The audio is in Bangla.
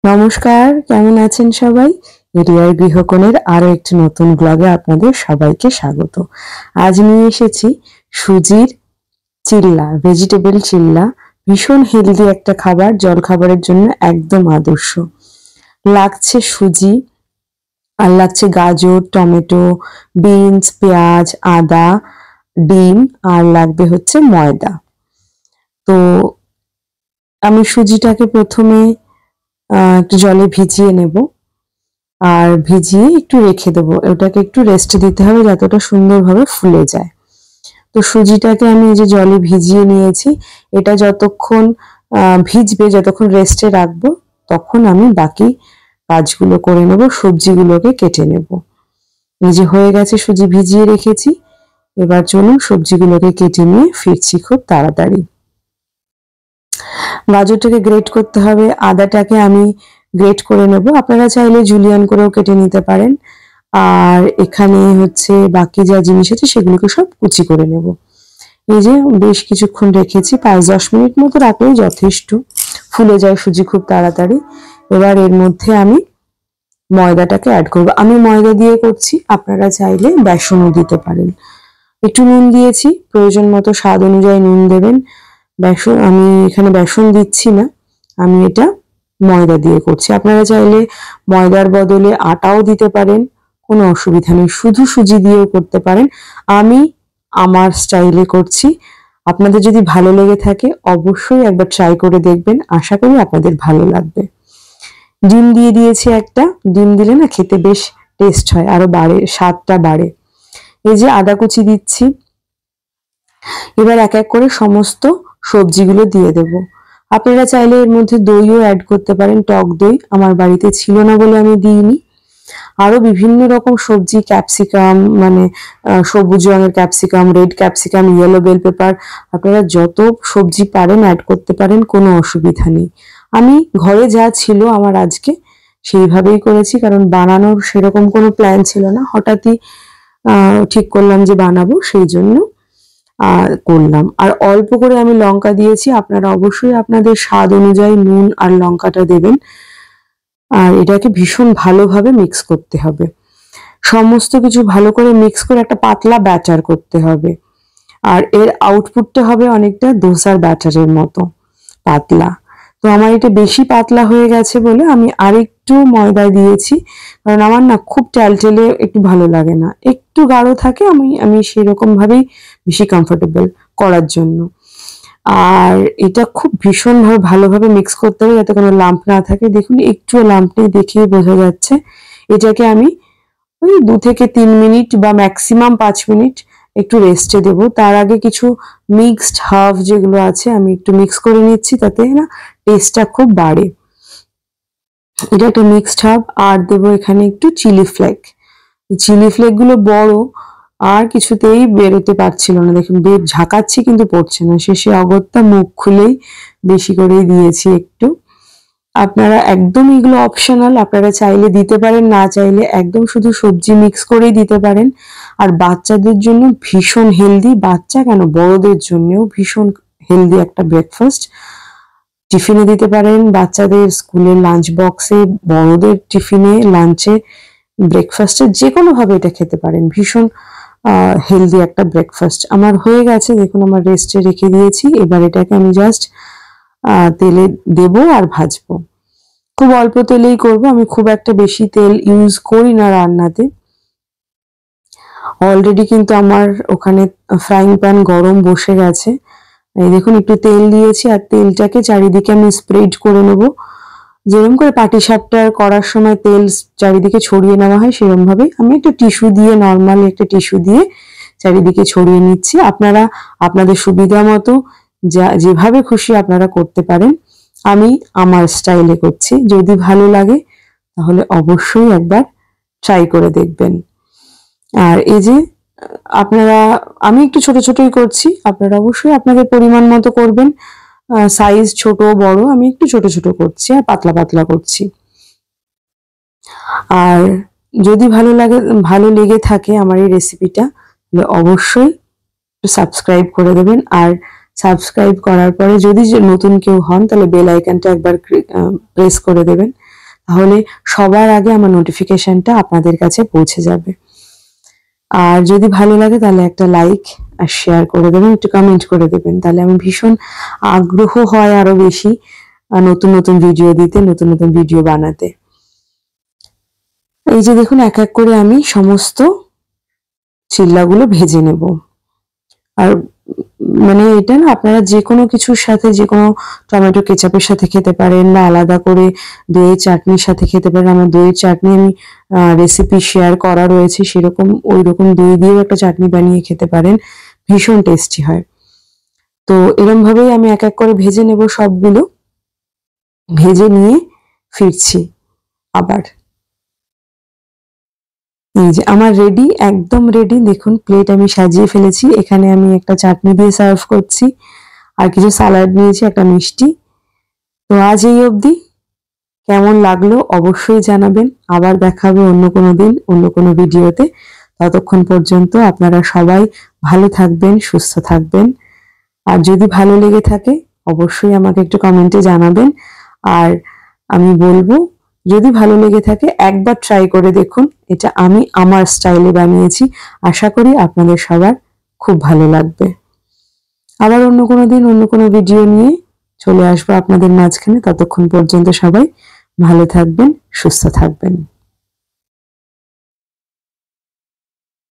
নমস্কার, কেমন আছেন সবাই? রিয়ার গৃহকোণের আরো একটি নতুন ব্লগে আপনাদের সবাইকে স্বাগত। আজ নিয়ে এসেছি সুজির চিল্লা, ভেজিটেবল চিল্লা। ভীষণ হেলদি একটা খাবার, জল খাবারের জন্য একদম আদর্শ। লাগছে সুজি, আর লাগছে গাজর, টমেটো, বিনস, পেঁয়াজ, আদা, ডিম, আর লাগবে হচ্ছে ময়দা। তো আমি সুজিটাকে প্রথমে একটু জলে ভিজিয়ে নেব, আর ভিজিয়ে একটু রেখে দেবো। ওটাকে একটু রেস্ট দিতে হবে যাতে ওটা সুন্দরভাবে ফুলে যায়। তো সুজিটাকে আমি এই যে জলে ভিজিয়ে নিয়েছি, এটা যতক্ষণ ভিজবে, যতক্ষণ রেস্টে রাখবো, তখন আমি বাকি কাজগুলো করে নেব, সবজিগুলোকে কেটে নেব। এই যে হয়ে গেছে, সুজি ভিজিয়ে রেখেছি। এবার চলুন সবজিগুলোকে কেটে নিয়ে ফিরছি খুব তাড়াতাড়ি। গাজরটাকে গ্রেট করতে হবে, আদাটাকে আমি গ্রেট করে নেব, আপনারা চাইলে জুলিয়ান করেও কেটে নিতে পারেন। আর এখানে হচ্ছে বাকি যা জিনিস আছে সেগুলোকে সব কুচি করে নেব। এই যে বেশ কিছুক্ষণ রেখেছি, 5-10 মিনিট মতো রাখলেই যথেষ্ট, ফুলে যায় সুজি খুব তাড়াতাড়ি। এবার এর মধ্যে আমি ময়দাটাকে অ্যাড করব। আমি ময়দা দিয়ে করছি, আপনারা চাইলে বেসনও দিতে পারেন। একটু নুন দিয়েছি, প্রয়োজন মতো স্বাদ অনুযায়ী নুন দেবেন। বেসন, আমি এখানে বেসন দিচ্ছি না, আমি এটা ময়দা দিয়ে করছি। আপনারা চাইলে ময়দার বদলে আটাও দিতে পারেন, কোনো অসুবিধা নেই, শুধু সুজি দিয়েও করতে পারেন। আমি আমার স্টাইলে করছি। আপনাদের যদি ভালো লেগে থাকে অবশ্যই একবার ট্রাই করে দেখবেন, আশা করি আপনাদের ভালো লাগবে। ডিম দিয়ে দিয়েছি একটা, ডিম দিলে না খেতে বেশ টেস্ট হয়, আরো বাড়ে, স্বাদটা বাড়ে। এই যে আদা কুচি দিচ্ছি। এবার এক এক করে সমস্ত সবজিগুলো দিয়ে দেব। আপনারা চাইলে এর মধ্যে দইও অ্যাড করতে পারেন, টক দই। আমার বাড়িতে ছিল না বলে আমি দিইনি। আরো বিভিন্ন রকম সবজি, ক্যাপসিকাম, মানে সবুজ রঙের capsicum, red capsicum, yellow bell pepper, আপনারা যত সবজি পারেন অ্যাড করতে পারেন, কোনো অসুবিধা নেই। আমি ঘরে যা ছিল আমার আজকে সেইভাবেই করেছি, কারণ বানানোর সেরকম কোনো প্ল্যান ছিল না, হঠাৎই ঠিক করলাম যে বানাবো, সেই জন্য করলাম। আর অল্প করে আমি লঙ্কা দিয়েছি, আপনারা অবশ্যই আপনাদের স্বাদ অনুযায়ী নুন আর লঙ্কাটা দেবেন। আর এটাকে ভীষণ ভালোভাবে মিক্স করতে হবে, সমস্ত কিছু ভালো করে মিক্স করে একটা পাতলা ব্যাটার করতে হবে। আর এর আউটপুটটা হবে অনেকটা ধোসার ব্যাটারের মতো পাতলা। তো আমার এটা বেশি পাতলা হয়ে গেছে বলে আমি আরেকটু ময়দা দিয়েছি, কারণ আমার না খুব টেলটেলে একটু ভালো লাগে না, একটু গাঢ় থাকে, আমি সেরকম ভাবেই বেশি কমফোর্টেবল করার জন্য। আর এটা খুব ভীষণভাবে ভালোভাবে মিক্স করতে হবে যাতে কোনো লাম্প না থাকে। দেখুন একটুও লাম্প নেই, দেখেই বোঝা যাচ্ছে। এটাকে আমি ওই 2 থেকে 3 মিনিট বা ম্যাক্সিমাম 5 মিনিট একটু রেস্টে দেবো। তার আগে কিছু মিক্সড হার্ব যেগুলো আছে আমি একটু মিক্স করে নিচ্ছি, তাতে না টেস্টটা খুব বাড়ে। এটা একটা মিক্সড হার্ব, আর দেবো এখানে একটু চিলি ফ্লেক। চিলি ফ্লেক গুলো বড়, আর কিছুতেই বেরোতে পারছিল না, দেখুন বের ঝাঁকাচ্ছি কিন্তু পড়ছে না, শেষে অগত্যা মুখ খুলেই বেশি করেই দিয়েছি একটু। আপনারা একদম এগুলো অপশনাল, আপনারা চাইলে দিতে পারেন, না চাইলে একদম শুধু সবজি মিক্স করেই দিতে পারেন। আর বাচ্চাদের জন্য ভীষণ হেলদি, বাচ্চা কেন বড়দের জন্যও ভীষণ হেলদি একটা ব্রেকফাস্ট। টিফিনে দিতে পারেন, বাচ্চাদের স্কুলের লাঞ্চ বক্সে, বড়দের টিফিনে, লাঞ্চে, ব্রেকফাস্টে, যে কোনো ভাবে এটা খেতে পারেন। ভীষণ হেলদি একটা ব্রেকফাস্ট। আমার হয়ে গেছে, দেখুন আমার রেস্টে রেখে দিয়েছি। এবার এটাকে আমি জাস্ট তেলে দেবো আর ভাজবো। খুব অল্প তেলেই করব, আমি খুব একটা বেশি তেল ইউজ করি না রান্নাতে। অলরেডি কিন্তু আমার ওখানে ফ্রাইং প্যান গরম বসে গেছে। এই দেখুন একটু তেল দিয়েছি, আর তেলটাকে চারিদিকে আমি স্প্রেড করে নেব, যেরকম করে পাটিসাপটা করার সময় তেল চারিদিকে ছড়িয়ে নেওয়া হয় সেরকম ভাবে আমি একটা টিস্যু দিয়ে, নর্মাল একটা টিস্যু দিয়ে চারিদিকে ছড়িয়ে নিচ্ছি। আপনারা আপনাদের সুবিধা মতো যেভাবে খুশি আপনারা করতে পারেন, আমি আমার স্টাইলে করছি। যদি ভালো লাগে তাহলে অবশ্যই একবার ট্রাই করে দেখবেন। আর এই যে আপনারা, আমি একটু ছোট ছোটই করছি, আপনারা অবশ্যই আপনাদের পরিমাণ মতো করবেন। সাইজ ছোট বড় আমি একটু ছোট ছোট করছি আর পাতলা পাতলা করছি। আর যদি ভালো লেগে থাকে আমার এই রেসিপিটা, তাহলে অবশ্যই সাবস্ক্রাইব করে দেবেন। আর সাবস্ক্রাইব করার পরে যদি নতুন কেউ হন তাহলে বেল আইকনটা একবার প্রেস করে দেবেন, তাহলে সবার আগে আমার নোটিফিকেশনটা আপনাদের কাছে পৌঁছে যাবে। আর যদি ভালো লাগে তাহলে একটা লাইক আর শেয়ার করে দেবেন, একটু কমেন্ট করে দেবেন, তাহলে আমি ভীষণ আগ্রহ হয় আরো বেশি নতুন নতুন ভিডিও দিতে, নতুন নতুন ভিডিও বানাতে। এই যে দেখুন এক এক করে আমি সমস্ত চিল্লাগুলো ভেজে নেব। আর মানে এটা না আপনারা যে কোনো কিছুর সাথে, যে কোনো টমেটো কেচাপের সাথে খেতে পারেন, বা আলাদা করে দইয়ের চাটনির সাথে খেতে পারেন। আমার দইয়ের চাটনি আমি রেসিপি শেয়ার করা রয়েছে, সেরকম ওই রকম দই দিয়েও একটা চাটনি বানিয়ে খেতে পারেন, ভীষণ টেস্টি হয়। তো এরকম ভাবেই আমি এক এক করে ভেজে নেব সবগুলো। ভেজে নিয়ে ফিরছি আবার। এই যে আমার রেডি, একদম রেডি। দেখুন প্লেট আমি সাজিয়ে ফেলেছি, এখানে আমি একটা চাটনি দিয়ে সার্ভ করছি, আর কিছু স্যালাড নিয়েছি, একটা মিষ্টি। তো আজ এই অবধি। কেমন লাগলো অবশ্যই জানাবেন। আবার দেখা হবে অন্য কোনো দিন, অন্য কোনো ভিডিওতে। ততক্ষণ পর্যন্ত আপনারা সবাই ভালো থাকবেন, সুস্থ থাকবেন। আর যদি ভালো লেগে থাকে অবশ্যই আমাকে একটু কমেন্টে জানাবেন। আর আমি বলবো, যদি ভালো লেগে থাকে একবার ট্রাই করে দেখুন। এটা আমি আমার স্টাইলে বানিয়েছি, আশা করি আপনাদের সবার খুব ভালো লাগবে। আবার অন্য কোনো দিন অন্য কোনো ভিডিও নিয়ে চলে আসবো আপনাদের মাঝখানে। ততক্ষণ পর্যন্ত সবাই ভালো থাকবেন, সুস্থ থাকবেন।